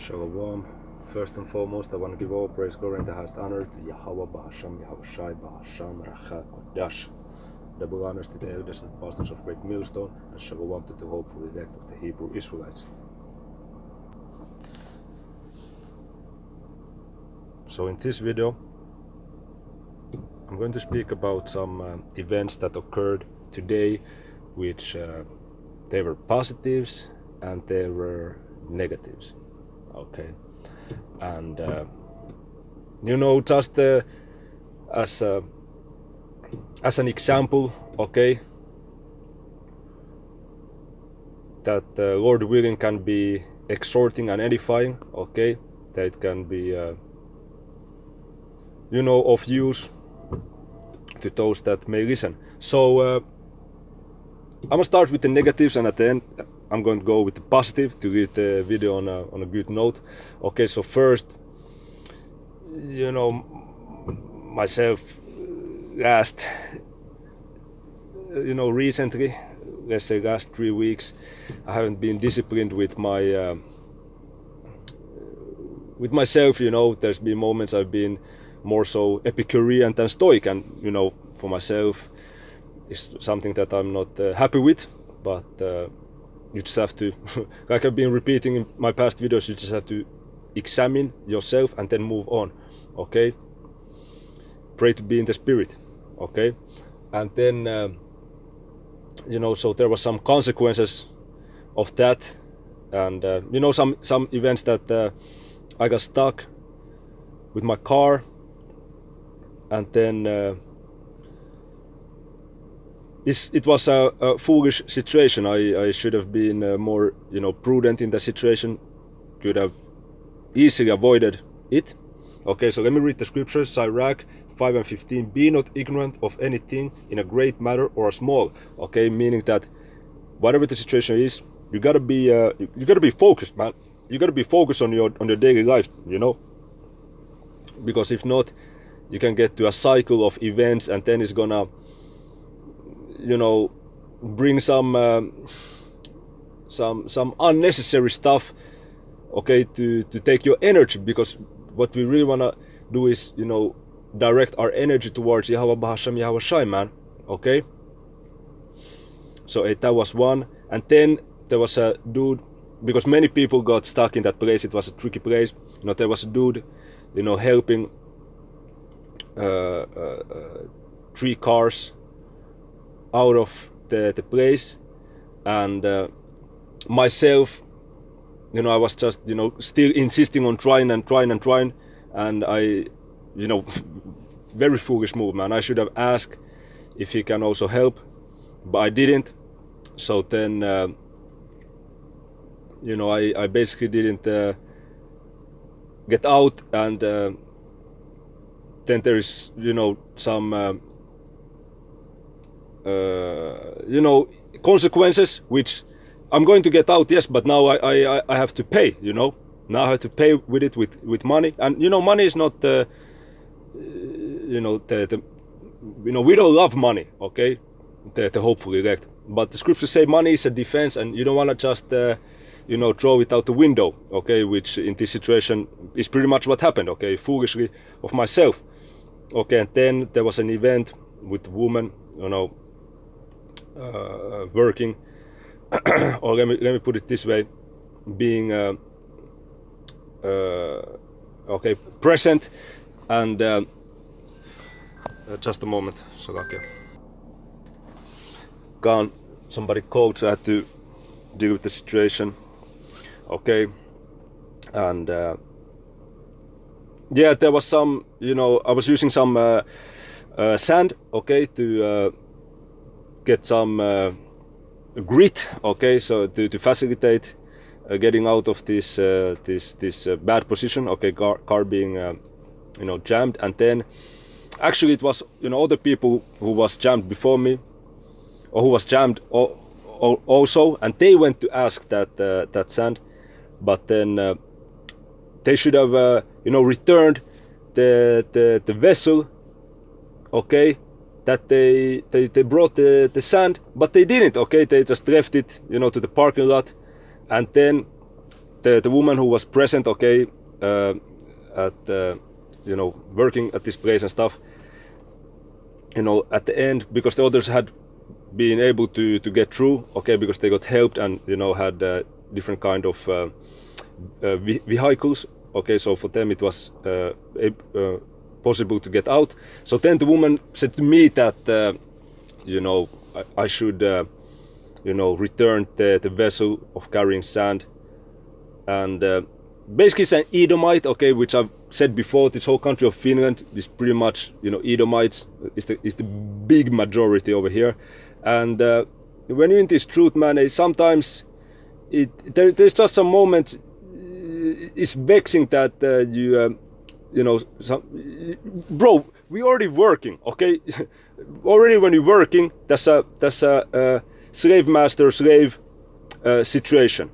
Shalom. First and foremost, I want to give all praise, glory, and the highest honor to Yahweh Bahasham, Yahweh Shai Bahasham, Racha Kodash. Double honors to the elders and pastors of Great Millstone, and Shalom to the hopeful elect of the Hebrew Israelites. So in this video, I'm going to speak about some events that occurred today, which they were positives and they were negatives. Okay, and just as an example, okay, that Lord willing can be exhorting and edifying, okay, that can be of use to those that may listen. So I'm gonna start with the negatives, and at the end I'm going to go with the positive to leave the video on a good note. Okay, so first, myself recently, let's say last 3 weeks, I haven't been disciplined with my with myself. There's been moments I've been more so Epicurean than Stoic, and for myself it's something that I'm not happy with, but you just have to, like I've been repeating in my past videos, you just have to examine yourself and then move on, okay? Pray to be in the spirit, okay? And then, so there was some consequences of that, and some events that I got stuck with my car, and then it was a foolish situation. I should have been more prudent in the situation, could have easily avoided it. Okay, so let me read the scriptures. Sirach 5:15. Be not ignorant of anything in a great matter or a small. Okay, meaning that whatever the situation is, you gotta be focused, man. You gotta be focused on your daily life, because if not, you can get to a cycle of events, and then it's gonna bring some unnecessary stuff, okay, to take your energy, because what we really want to do is direct our energy towards Yahweh Bahasham, Yahweh Shai, man. Okay, so that was one. And then there was a dude, because many people got stuck in that place. It was a tricky place. There was a dude helping 3 cars out of the place, and myself, I was just still insisting on trying, and I very foolish move, man. I should have asked if he can also help, but I didn't. So then I basically didn't get out, and then there is some consequences, which I'm going to get out, yes, but now I have to pay, now I have to pay with it with money, and money is not we don't love money, okay, the hopeful elect, but the scriptures say money is a defense, and you don't want to just throw it out the window, okay, which in this situation is pretty much what happened, okay, foolishly of myself. Okay, and then there was an event with a woman, working, or let me put it this way, being present, and just a moment, so okay, somebody called, so I had to deal with the situation, okay, and there was some, I was using some sand, okay, to get some grit, okay, so to facilitate getting out of this bad position, okay, car being jammed. And then actually it was other people who was jammed before me, or who was jammed also, and they went to ask that sand, but then they should have returned the vessel, okay, that they brought the sand, but they didn't, okay, they just left it to the parking lot, and then the woman who was present, okay, at you know, working at this place and stuff, you know, at the end, because the others had been able to get through, okay, because they got helped and, you know, had different kind of vehicles, okay, so for them it was possible to get out. So then the woman said to me that you know, I should you know, return the vessel of carrying sand, and basically it's an Edomite, okay, which I've said before. This whole country of Finland is pretty much, you know, Edomites is the big majority over here. And when you're in this truth, man, sometimes there's just some moments. It's vexing that you know, bro, we already working, okay? Already when you're working, that's a slave master slave situation,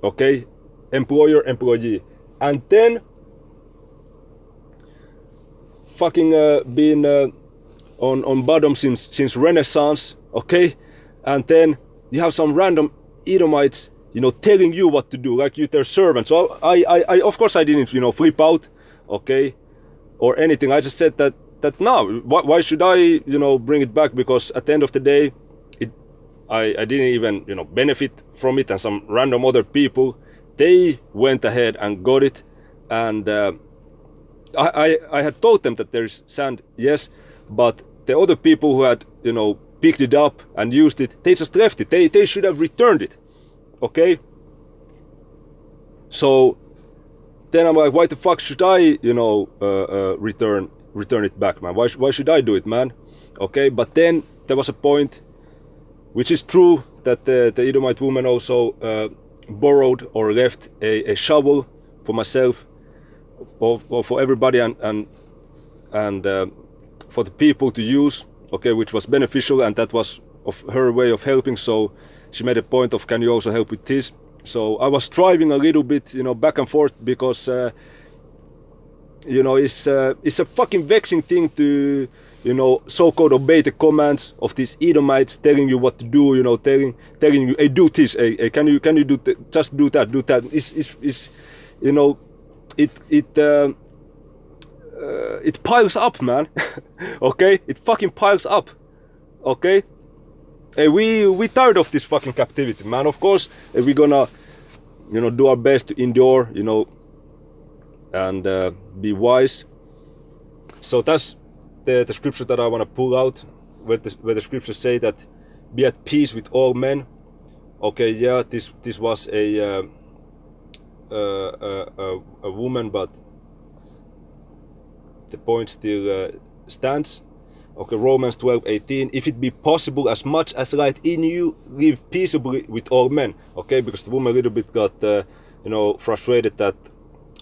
okay? Employer employee, and then fucking been on bottom since Renaissance, okay? And then you have some random Edomites, you know, telling you what to do, like you're their servant. So I of course I didn't, you know, flip out, okay, or anything. I just said that no, why should I, you know, bring it back? Because at the end of the day, I didn't even, you know, benefit from it, and some random other people, they went ahead and got it. And I had told them that there's sand, yes, but the other people who had, you know, picked it up and used it, they just left it. They should have returned it, okay? So then I'm like, why the fuck should I, you know, return it back, man? Why should I do it, man? Okay, but then there was a point, which is true, that the Edomite woman also borrowed or left a shovel for myself, or for everybody, and for the people to use, okay, which was beneficial, and that was of her way of helping. So she made a point of, can you also help with this? So I was striving a little bit, you know, back and forth, because you know, it's a fucking vexing thing to, you know, so-called obey the commands of these Edomites telling you what to do, you know, telling you, hey, do this, hey, can you do just do that. It's you know, it piles up, man. Okay, it fucking piles up. Okay, hey, we tired of this fucking captivity, man. Of course, we're gonna, you know, do our best to endure, you know, and be wise. So that's the scripture that I want to pull out, where the scriptures say that be at peace with all men. Okay, yeah, this was a woman, but the point still stands. Okay, Romans 12:18. If it be possible, as much as light in you, live peaceably with all men. Okay, because the woman a little bit got you know, frustrated that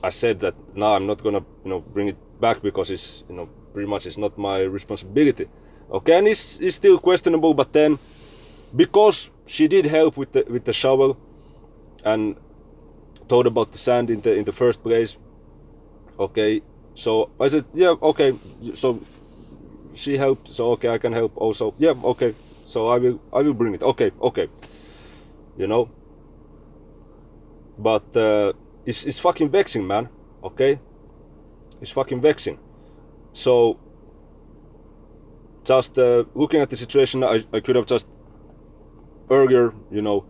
I said that no, I'm not gonna, you know, bring it back because it's, you know, pretty much it's not my responsibility. Okay, and it's still questionable, but then because she did help with the shovel and thought about the sand in the first place. Okay, so I said, yeah, okay, so she helped, so okay, I can help also. Yeah, okay, so I will bring it. Okay, you know. But it's fucking vexing, man. Okay, it's fucking vexing. So just looking at the situation, I could have just earlier, you know,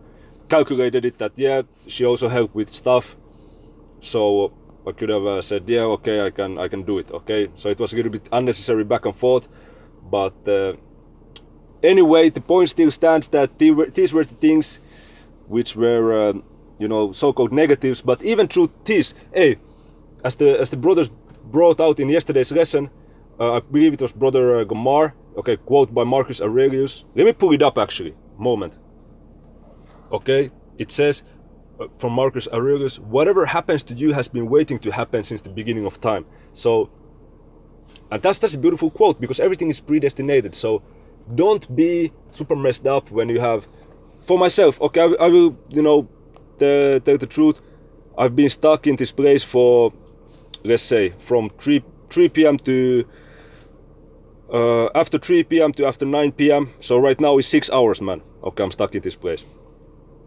calculated it that yeah, she also helped with stuff. So I could have said, yeah, okay, I can do it. Okay, so it was a little bit unnecessary back and forth, but anyway, the point still stands that these were the things which were you know, so-called negatives. But even through this, hey, as the brothers brought out in yesterday's lesson, I believe it was brother Gomar, okay, quote by Marcus Aurelius. Let me pull it up actually, moment. Okay, it says from Marcus Aurelius, whatever happens to you has been waiting to happen since the beginning of time. So, and that's a beautiful quote, because everything is predestinated. So don't be super messed up when you have, for myself, okay, I will, you know, tell the truth. I've been stuck in this place for, let's say, from 3 p.m. to after 3 p.m. to after 9 p.m. So right now it's 6 hours, man. Okay, I'm stuck in this place.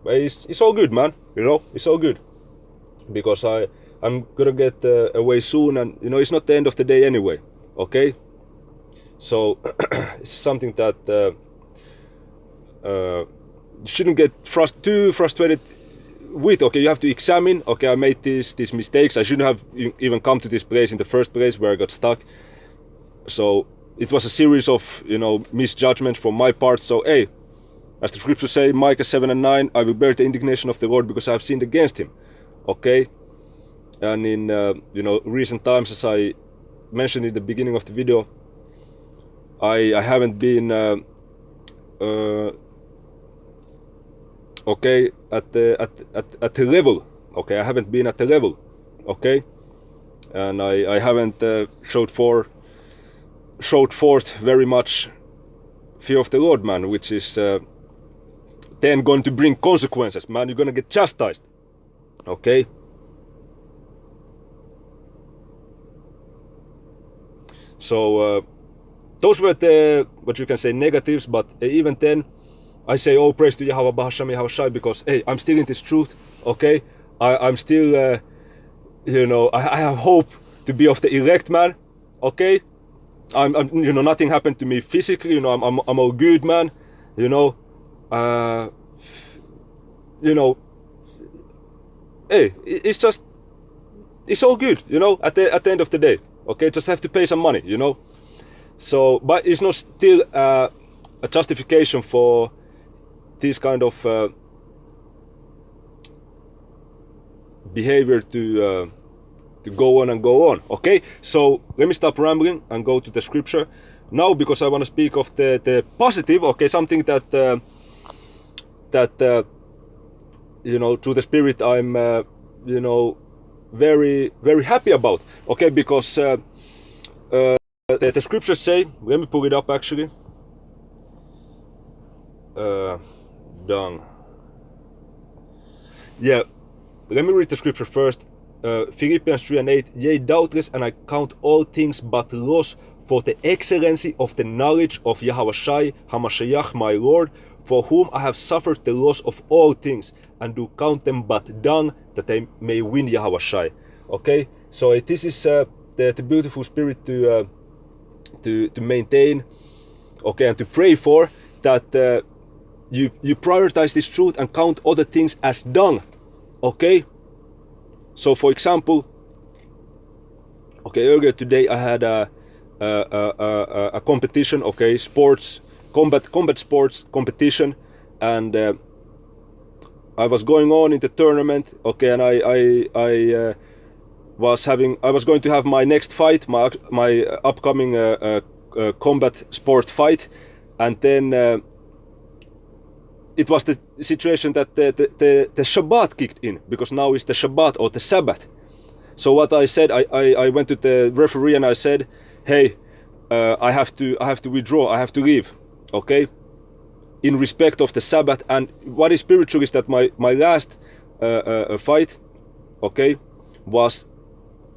But it's all good, man. You know, it's all good. because I'm gonna get away soon, and you know it's not the end of the day anyway. Okay, so it's something that you shouldn't get too frustrated with. Okay, you have to examine. Okay, I made these mistakes. I shouldn't have even come to this place in the first place where I got stuck. So it was a series of, you know, misjudgments from my part. So hey, as the scriptures say, Micah 7:9, I will bear the indignation of the Lord because I have sinned against him. Okay, and in you know, recent times, as I mentioned in the beginning of the video, I haven't been okay at the level. Okay, I haven't been at the level. Okay, and I haven't showed forth very much fear of the Lord, man, which is then going to bring consequences, man. You're gonna get chastised. Okay. So those were the, what you can say, negatives, but even then I say, oh, praise to Yahweh Bahasham Yahushai, because hey, I'm still in this truth. Okay, I'm still you know, I have hope to be of the elect, man. Okay, I'm you know, nothing happened to me physically, you know, I'm all good, man. You know, you know, hey, it's all good, you know, at the end of the day. Okay, just have to pay some money, you know. So, but it's not still a justification for this kind of behavior to go on and go on. Okay, so let me stop rambling and go to the scripture now, because I want to speak of the positive. Okay, something that you know, through the Spirit I'm you know, very happy about. Okay, because the scriptures say, let me pull it up actually. Dung. Yeah, let me read the scripture first. Philippians 3:8. Yea, doubtless, and I count all things but loss for the excellency of the knowledge of Yahushua HaMashiach my Lord, for whom I have suffered the loss of all things, and do count them but dung, that I may win Yahushua. Okay, so this is the beautiful spirit to maintain, okay, and to pray for, that you prioritize this truth and count other things as dung. Okay, so for example, okay, earlier today I had a competition, okay, combat sports competition, and I was going on in the tournament, okay, and I was going to have my next fight, my upcoming combat sport fight, and then it was the situation that the Shabbat kicked in, because now is the Shabbat or the Sabbath. So what I said, I went to the referee and I said, hey, I have to withdraw, I have to leave, okay, in respect of the Sabbath. And what is spiritual is that my last fight, okay, was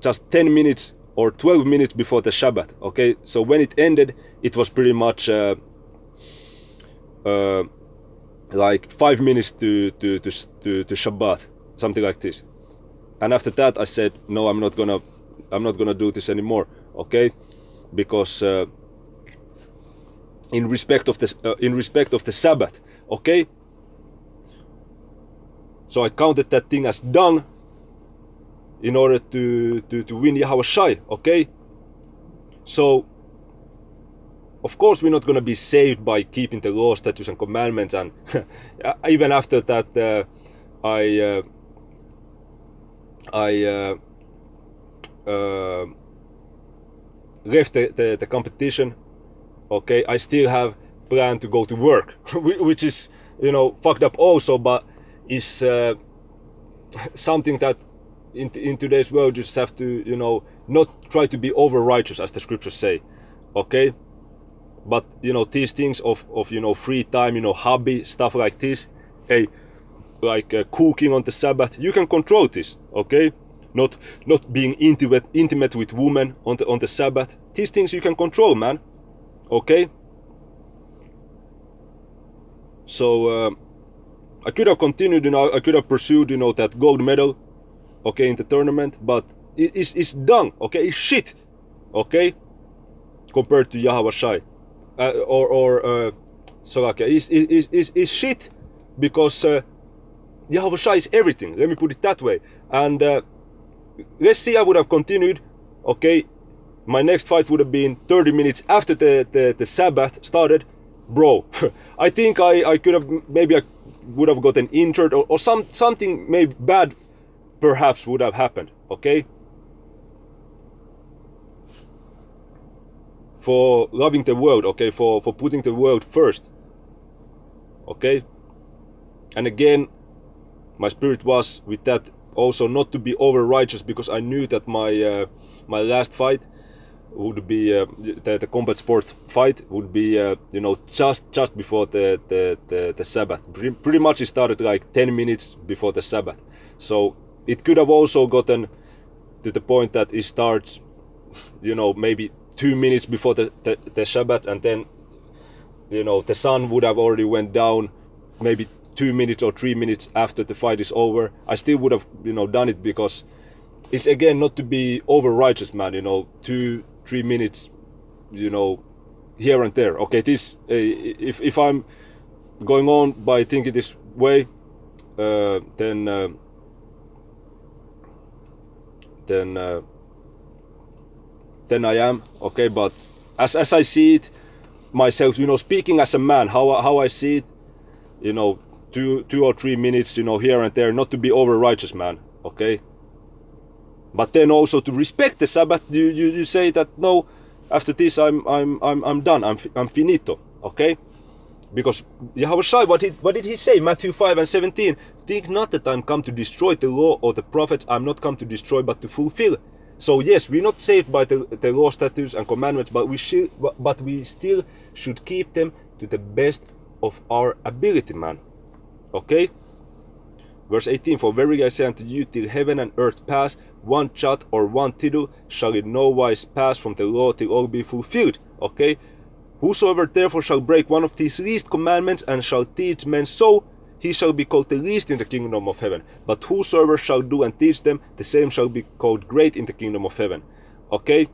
just 10 minutes or 12 minutes before the Shabbat. Okay, so when it ended, it was pretty much like 5 minutes to Shabbat, something like this. And after that, I said, no, I'm not gonna do this anymore. Okay, because in respect of the Sabbath. Okay, so I counted that thing as dung in order to win Yahushua. Okay, so of course we're not going to be saved by keeping the law, statutes and commandments, and even after that I left the competition. Okay, I still have planned to go to work, which is, you know, fucked up also, but is something that in today's world you just have to, you know, not try to be over righteous, as the scriptures say. Okay, but you know, these things of you know, free time, you know, hobby stuff like this, hey, like cooking on the Sabbath, you can control this. Okay, not being intimate with women on the Sabbath. These things you can control, man. Okay, so I could have continued, you know, I could have pursued, you know, that gold medal, okay, in the tournament, but it's dung, okay, it's shit, okay, compared to Yahweh Shai or Salakia. Is shit because Yahweh Shai is everything. Let me put it that way. And let's see, I would have continued. Okay, my next fight would have been 30 minutes after the Sabbath started. Bro, I think I could have, maybe I would have gotten injured or something maybe bad perhaps would have happened. Okay, for loving the world, okay, for putting the world first. Okay, and again, my spirit was with that also not to be over righteous, because I knew that my my last fight would be the combat sport fight would be you know, just before the Sabbath. Pretty much it started like 10 minutes before the Sabbath, so it could have also gotten to the point that it starts, you know, maybe 2 minutes before the Sabbath, and then, you know, the sun would have already went down maybe 2 minutes or 3 minutes after the fight is over. I still would have, you know, done it, because it's again not to be over righteous, man, you know, 2-3 minutes, you know, here and there. Okay, this if I'm going on by thinking this way, then I am okay. But as I see it myself, you know, speaking as a man, how I see it, you know, 2 or 3 minutes, you know, here and there, not to be over righteous, man. Okay, but then also to respect the Sabbath. You say that no, after this I'm done, I'm finito. Okay, because Yahweh Shai, what did he say? Matthew 5:17. Think not that I'm come to destroy the law or the prophets. I'm not come to destroy, but to fulfill. So yes, we're not saved by the law, statutes, and commandments, but we still should keep them to the best of our ability, man. Okay. Verse 18, for verily I say unto you, till heaven and earth pass, one jot or one tittle shall in no wise pass from the law till all be fulfilled. Okay. Whosoever therefore shall break one of these least commandments and shall teach men so, he shall be called the least in the kingdom of heaven. But whosoever shall do and teach them, the same shall be called great in the kingdom of heaven. Okay.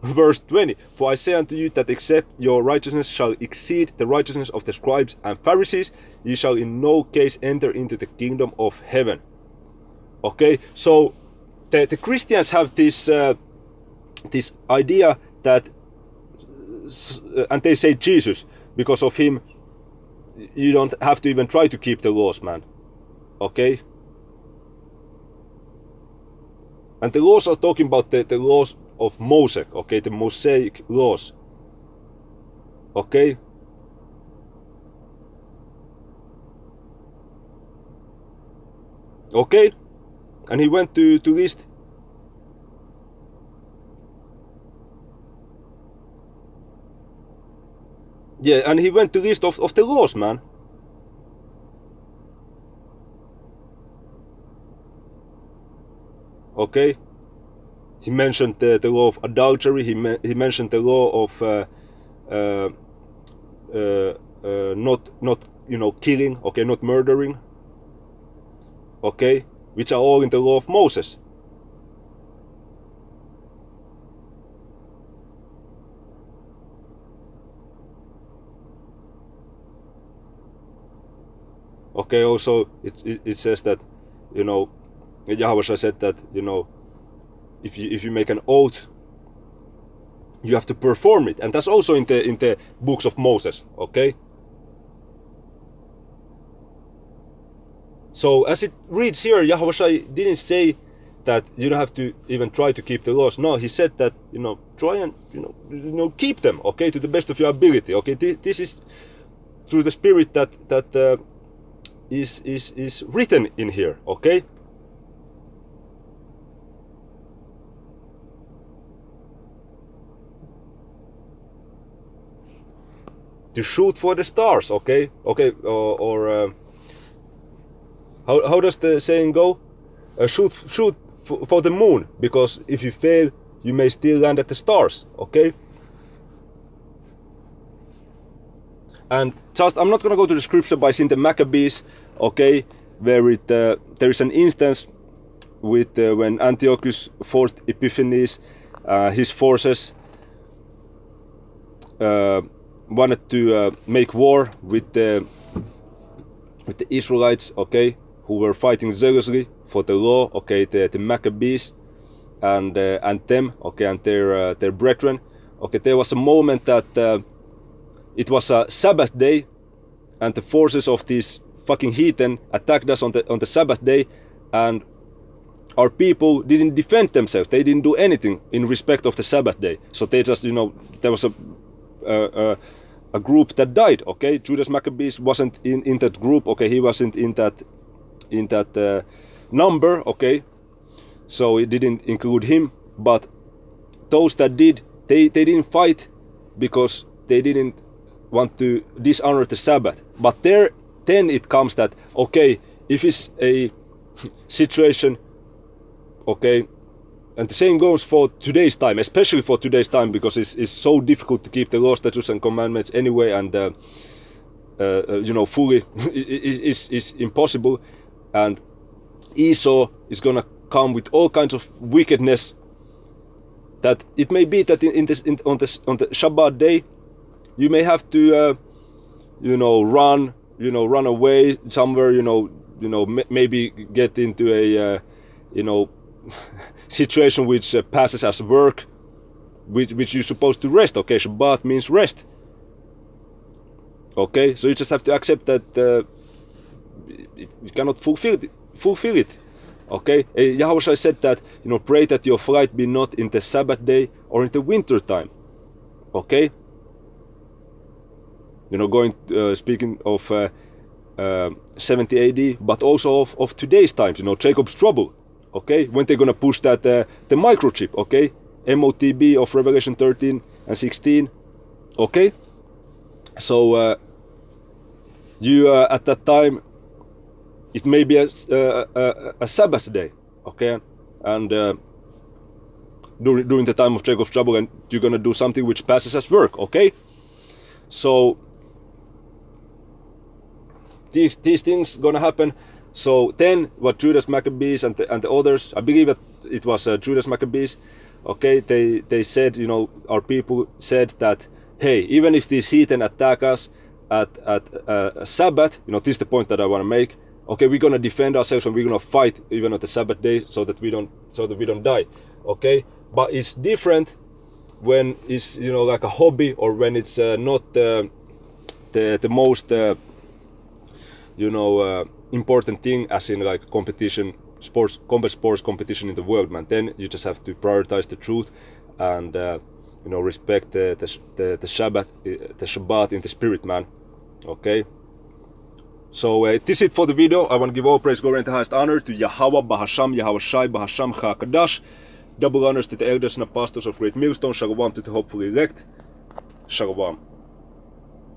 Verse 20, for I say unto you that except your righteousness shall exceed the righteousness of the scribes and Pharisees, ye shall in no case enter into the kingdom of heaven. Okay, so the Christians have this this idea that, and they say Jesus, because of him you don't have to even try to keep the laws, man. Okay, and the laws are talking about the laws of Moses, okay, the Mosaic laws. Okay, okay, and he went to list. Yeah, and he went to list of the laws, man. Okay, he mentioned the law of adultery. He mentioned the law of not you know, killing. Okay, not murdering. Okay, which are all in the law of Moses. Okay, also it says that, you know, Yahweh said that, you know, if you make an oath, you have to perform it, and that's also in the books of Moses. Okay, so as it reads here, Yahweh didn't say that you don't have to even try to keep the laws. No, he said that, you know, try and you know keep them, okay, to the best of your ability. Okay, this is through the Spirit that is written in here. Okay. To shoot for the stars, okay, or how does the saying go? Shoot for the moon, because if you fail, you may still land at the stars, okay. And just, I'm not gonna go to the scripture by seeing the Maccabees, okay, where there is an instance with when Antiochus fought Epiphanes, his forces wanted to make war with the Israelites, okay, who were fighting zealously for the law, okay, the Maccabees and them, okay, and their brethren. Okay, there was a moment that it was a Sabbath day, and the forces of these fucking heathen attacked us on the Sabbath day, and our people didn't defend themselves. They didn't do anything in respect of the Sabbath day. So they just, there was a group that died. Okay, Judas Maccabees wasn't in that group. Okay, he wasn't in that number. Okay, so it didn't include him. But those that did, they didn't fight because they didn't want to dishonor the Sabbath. But then it comes that, okay, if it's a situation, okay, and the same goes for today's time, especially for today's time, because it's so difficult to keep the law, statutes and commandments anyway, and fully is impossible. And Esau is gonna come with all kinds of wickedness, that it may be that on the Shabbat day you may have to run away somewhere, maybe get into a situation which passes as work, which you're supposed to rest. Okay, Shabbat means rest. Okay, so you just have to accept that you cannot fulfill it. Okay, Yahushua said that, pray that your flight be not in the Sabbath day or in the winter time. Okay, speaking of 70 AD, but also of today's times, Jacob's trouble. Okay, when they're gonna push that the microchip, okay, MOTB of Revelation 13 and 16. Okay, so you at that time, it may be a Sabbath day, okay, and during the time of Jacob's trouble, and you're gonna do something which passes as work. Okay, so these things gonna happen. So then, what Judas Maccabees and the others, I believe that it was Judas Maccabees, okay, they said, our people said that, hey, even if these heathen attack us at Sabbath, this is the point that I want to make. Okay, we're gonna defend ourselves and we're gonna fight even on the Sabbath day so that we don't die. Okay, but it's different when it's like a hobby, or when it's not the most important thing, as in like competition, combat sports competition in the world, man. Then you just have to prioritize the truth and respect the Shabbat in the spirit, man. Okay. So this is it for the video. I want to give all praise, glory, and the highest honor to Yahweh, Bahasham, Yahweh Shai, Bahasham, Chakadash. Double honors to the elders and apostles of Great Millstone. Shalom to the hopefully elect. Shalom.